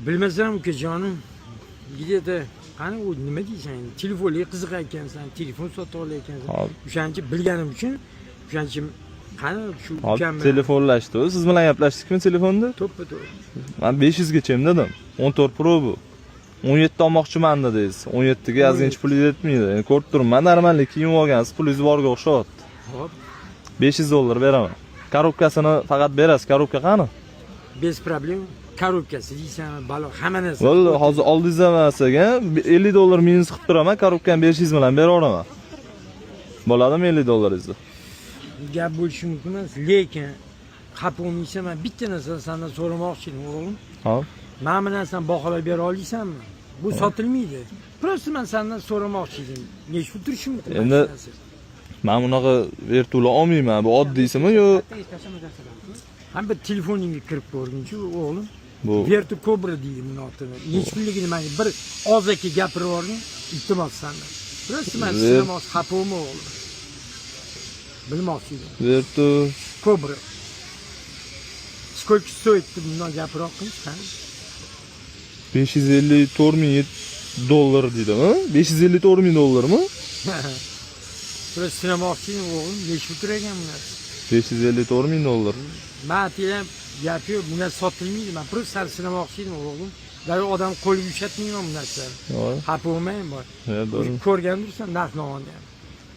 Bilmasam ukajonim. Gidedi. Qani u nima deysan? Telefonga qiziqar ekansan, telefon sotib olar ekansan. O'shancha bilganim uchun o'shancha qani shu ukamni telefonlashdi. Siz bilan gaplashdikmi telefonda? to'ppa-to'g'ri. Men 500 gacham dedim. 14 Pro bu. 17 olmoqchiman dedingiz. 17 ga yozgancha pul yetmaydi. Endi ko'rib turibman, normalni kiyib olgansiz, pulingiz borga o'xshayapti. Hop, $500 beraman. Korobkasini faqat berasiz. Korobka qani? bez problem. Korobkasi deysan, balo hamma narsa. Vallahi hozir oldingiz emasaga $50 minus qilib turaman, korobkani 500 bilan beraveraman. Bo'ladimi $50'ingizni? Gap bo'lishi mumkin emas, lekin xafa bo'lmaysan, men bitta narsa sendan so'ramoqchi edim, o'g'lim. Hop. Mana bu narsani baholab bera olaysanmi? Bu sotilmaydi. Prosta men sendan so'ramoqchi edim. Nechta turishi mumkin? Endi men bunaqa vertula olmayman. Bu oddiysimi yo? Ham bir telefoningga kirib ko'rgunchi, o'g'lim. Bu Vertu Cobra deydi buni otini. Nechligini menga bir og'zaki gapirib yuboring, iltimos sendan. Prosta men sinamoqchi, xafa bo'lma o'g'lim. Bilmoqchi edim. vertu Cobra. Сколько стоит bundan gapiroq qilsan? $554,000 deydimi? $554,000mi? Prosta sinamoqchi edim o'g'lim, nechta tur ekan bu narsa? $554,000. Men telam gap yo'q, bu narsa sotilmaydi. Men prosta seni sinamoqchi edim o'g'lim. Daryo odam qo'liga ushatmayman bu narsani. Xafa bo'lmang bor. Ko'rgandirsan narx-navoni ham.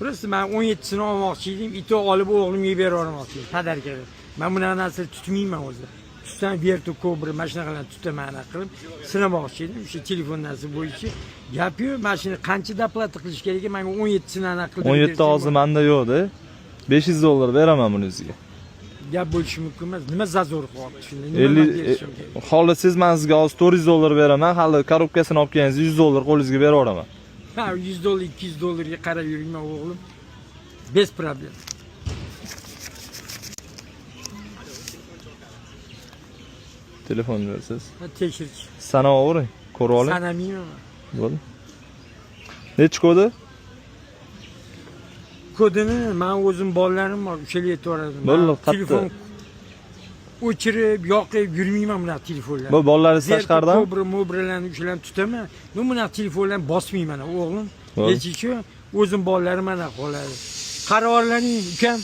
Prosta men 17sini olmoqchi edim, ito olib o'g'limga beravermoqchi edim. Tadarkaga. Men bunaqa narsa tutmayman o'zi. Tutsam Vertu Cobra mana shunaqalarni tutaman qilib sinamoqchi edim. O'sha telefon narsa bo'yicha gap yo'q. Mana shuni qancha doplata qilish kerak ekan? Menga 17sini aniq qilib 17 hozir menda yo'q-da. $500 beraman buni sizga. Gap bo'lishi mumkin emas. Nima zazor qilyapti shunda? 50 holi siz men sizga hozir $400 beraman. Hali korobkasini olib kelsangiz $100 qo'lingizga beraveraman. Ha, $100, $200 ga qarab yurmayman o'g'lim. Bez problem. Telefon bersiz. Tekshirchi. Sanavering, ko'rib oling. Sanamayman. Bo'ldi. Nechi kodi? Kodini men o'zim bolalarim bor, o'shalarga aytib Bo'ldi, telefon o'chirib, yoqib yurmayman bunaqa telefonlarni. Bu bolalaringiz tashqaridan? Mobillarni o'shalarni tutaman. Men bunaqa telefonlarni bosmayman o'g'lim. Nechichi o'zim bolalarim mana qoladi. Qarorlaring ukam.